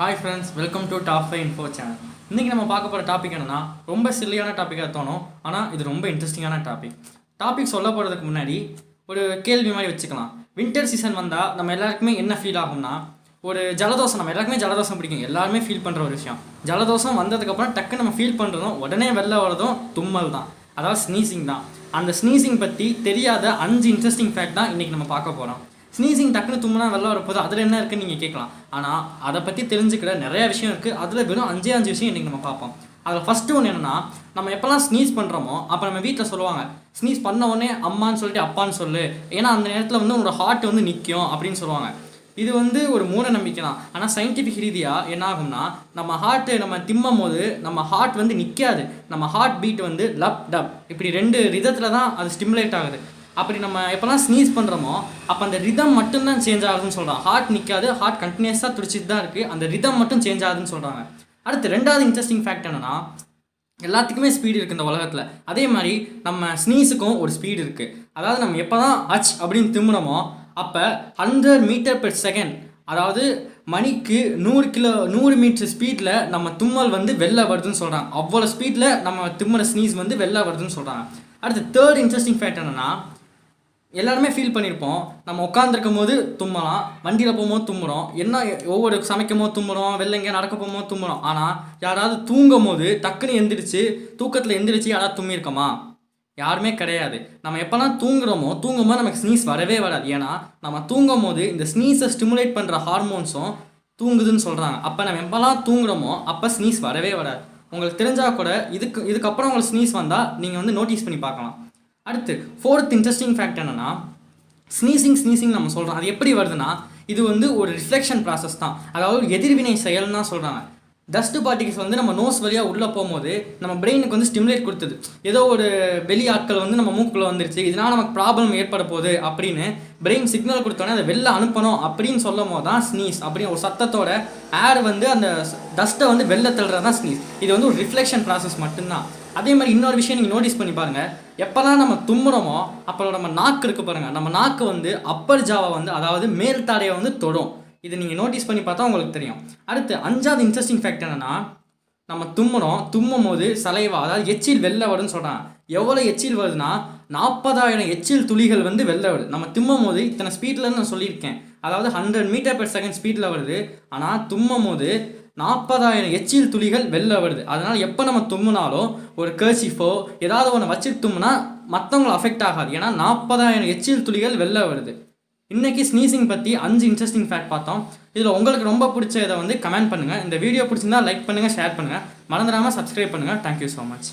Hi friends, welcome to top 5 info channel. இன்றைக்கி நம்ம பார்க்க போகிற டாபிக் என்னென்னா, ரொம்ப சில்லியான டாப்பிக்காக தோணும், ஆனால் இது ரொம்ப இன்ட்ரெஸ்டிங்கான டாபிக் சொல்ல போகிறதுக்கு முன்னாடி ஒரு கேள்வி மாதிரி வச்சுக்கலாம். வின்டர் சீசன் வந்தால் நம்ம எல்லாருக்குமே என்ன ஃபீல் ஆகும்னா, ஒரு ஜலதோஷம். நம்ம எல்லாருக்குமே ஜலதோஷம் பிடிக்கும், எல்லாருமே ஃபீல் பண்ணுற ஒரு விஷயம். ஜலதோஷம் வந்ததுக்கப்புறம் டக்கு நம்ம ஃபீல் பண்ணுறதும் உடனே வெளில வரதும் தும்மல் தான், அதாவது ஸ்னீசிங் தான். அந்த ஸ்னீசிங் பற்றி தெரியாத 5 இன்ட்ரெஸ்டிங் ஃபேக்ட் தான் இன்றைக்கி நம்ம பார்க்க போகிறோம். ஸ்னீசிங் டக்குன்னு தும்முனா வெளில வரப்போது அதில் என்ன இருக்குன்னு நீங்கள் கேட்கலாம். ஆனால் அதை பற்றி தெரிஞ்சுக்கிற நிறைய விஷயம் இருக்குது. அதில் வெறும் 5 விஷயம் இன்றைக்கி நம்ம பார்ப்போம். அதில் ஃபஸ்ட்டு ஒன்று என்னென்னா, நம்ம எப்போல்லாம் ஸ்னீஸ் பண்ணுறோமோ அப்போ நம்ம வீட்டில் சொல்லுவாங்க, ஸ்னீஸ் பண்ண உடனே அம்மான்னு சொல்லிட்டு அப்பான்னு சொல்லு, ஏன்னா அந்த நேரத்தில் வந்து உங்களோட ஹார்ட் வந்து நிற்கும் அப்படின்னு சொல்லுவாங்க. இது வந்து ஒரு மூட நம்பிக்கை தான். ஆனால் சயின்டிஃபிக் ரீதியாக என்ன ஆகும்னா, நம்ம ஹார்ட்டு நம்ம திம்மும் போது நம்ம ஹார்ட் வந்து நிற்காது. நம்ம ஹார்ட் பீட் வந்து லப் டப் இப்படி 2 ரிதத்தில் தான் அது ஸ்டிமுலேட் ஆகுது. அப்படி நம்ம எப்போல்லாம் ஸ்னீஸ் பண்ணுறோமோ அப்போ அந்த ரிதம் மட்டும்தான் சேஞ்ச் ஆகுதுன்னு சொல்கிறாங்க. ஹார்ட் நிற்காது, ஹார்ட் கண்டினியூஸாக துடிச்சிட்டு தான் இருக்குது, அந்த ரிதம் மட்டும் சேஞ்ச் ஆகுதுன்னு சொல்கிறாங்க. அடுத்து 2வது இன்ட்ரெஸ்டிங் ஃபேக்ட் என்னென்னா, எல்லாத்துக்குமே ஸ்பீடு இருக்குது இந்த உலகத்தில். அதே மாதிரி நம்ம ஸ்னீஸுக்கும் ஒரு ஸ்பீடு இருக்குது. அதாவது நம்ம எப்போ தான் அச் அப்படின்னு திம்முனமோ அப்போ 100 மீட்டர் பெர் செகண்ட், அதாவது மணிக்கு 100 மீட்டர் ஸ்பீடில் நம்ம தும்மல் வந்து வெளில வருதுன்னு சொல்கிறாங்க. அவ்வளோ ஸ்பீடில் நம்ம திம்முற ஸ்னீஸ் வந்து வெளில வருதுன்னு சொல்கிறாங்க. அடுத்து 3rd இன்ட்ரெஸ்டிங் ஃபேக்ட் என்னென்னா, எல்லாருமே ஃபீல் பண்ணியிருப்போம், நம்ம உட்காந்துருக்கும் போது தும்மலாம், வண்டியில் போகும்போது தும்முறோம், என்ன ஒவ்வொரு சமைக்கும் போது தும்முறோம், வெளில எங்கே நடக்க போகும்போது தும்முறோம். ஆனால் யாராவது தூங்கும் போது டக்குன்னு எந்திரிச்சு தூக்கத்தில் எந்திரிச்சு யாராவது தும்மியிருக்கோமா? யாருமே கிடையாது. நம்ம எப்போல்லாம் தூங்கும்போது நமக்கு ஸ்னீஸ் வரவே வராது. ஏன்னா நம்ம தூங்கும் போது இந்த ஸ்னீஸை ஸ்டிமுலேட் பண்ணுற ஹார்மோன்ஸும் தூங்குதுன்னு சொல்கிறாங்க. அப்போ நம்ம எப்போல்லாம் தூங்குறோமோ அப்போ ஸ்னீஸ் வரவே வராது. உங்களுக்கு தெரிஞ்சால் கூட இதுக்கப்புறம் உங்களுக்கு ஸ்னீஸ் வந்தால் நீங்கள் வந்து நோட்டீஸ் பண்ணி பார்க்கலாம். அடுத்து 4th இன்ட்ரெஸ்டிங் ஃபேக்ட் என்னென்னா, ஸ்னீசிங் நம்ம சொல்கிறோம். அது எப்படி வருதுன்னா, இது வந்து ஒரு ரிஃப்ளெக்ஷன் ப்ராசஸ் தான், அதாவது எதிர்வினை செயல்னு தான் சொல்கிறாங்க. டஸ்ட்டு பார்ட்டிகல்ஸ் வந்து நம்ம நோஸ் வழியாக உள்ளே போகும்போது நம்ம பிரெயினுக்கு வந்து ஸ்டிமுலேட் கொடுத்தது. ஏதோ ஒரு வெளி ஆட்கள் வந்து நம்ம மூக்குள்ளே வந்துருச்சு, இதனால் நமக்கு ப்ராப்ளம் ஏற்பட போகுது அப்படின்னு பிரெயின் சிக்னல் கொடுத்தோன்னே அதை வெளில அனுப்பணும் அப்படின்னு சொல்லும் போது தான் ஸ்னீஸ். அப்படின்னு ஒரு சத்தத்தோட ஏர் வந்து அந்த டஸ்ட்டை வந்து வெளில தள்ளுறது தான் ஸ்னீஸ். இது வந்து ஒரு ரிஃப்ளெக்ஷன் ப்ராசஸ் மட்டும்தான். அதே மாதிரி இன்னொரு விஷயம் நீங்கள் நோட்டீஸ் பண்ணி பாருங்கள், எப்போல்லாம் நம்ம தும்முறோமோ அப்போ நம்ம நாக்கு இருக்குது பாருங்கள், நம்ம நாக்கு வந்து அப்பர் ஜாவை வந்து, அதாவது மேல் தாடையை வந்து தொடும். இது நீங்கள் நோட்டீஸ் பண்ணி பார்த்தா உங்களுக்கு தெரியும். அடுத்து 5வது இன்ட்ரெஸ்டிங் ஃபேக்ட் என்னென்னா, நம்ம தும்மும் போது சலைவா, அதாவது எச்சில் வெளில வரும்னு சொல்கிறாங்க. எவ்வளோ எச்சில் வருதுன்னா 40,000 எச்சில் துளிகள் வந்து வெளில வருது. நம்ம தும்மும் போது இத்தனை ஸ்பீட்லன்னு நான் சொல்லியிருக்கேன், அதாவது 100 மீட்டர் பெர் செகண்ட் ஸ்பீடில் வருது. ஆனால் தும்மும் போது 40,000 எச்சில் துளிகள் வெளில வருது. அதனால் எப்போ நம்ம தும்முனாலும் ஒரு கர்ச்சிஃபோ ஏதாவது ஒன்று வச்சுட்டு தும்முனா மற்றவங்களை அஃபெக்ட் ஆகாது. ஏன்னா 40,000 எச்சில் துளிகள் வெளில வருது. இன்றைக்கி ஸ்னீசிங் பற்றி 5 இன்ட்ரெஸ்டிங் ஃபேக்ட் பார்த்தோம். இதில் உங்களுக்கு ரொம்ப பிடிச்ச இதை வந்து கமெண்ட் பண்ணுங்கள். இந்த வீடியோ பிடிச்சிருந்தா லைக் பண்ணுங்கள், ஷேர் பண்ணுங்கள், மறந்துடாமல் சப்ஸ்கிரைப் பண்ணுங்கள். Thank you so much.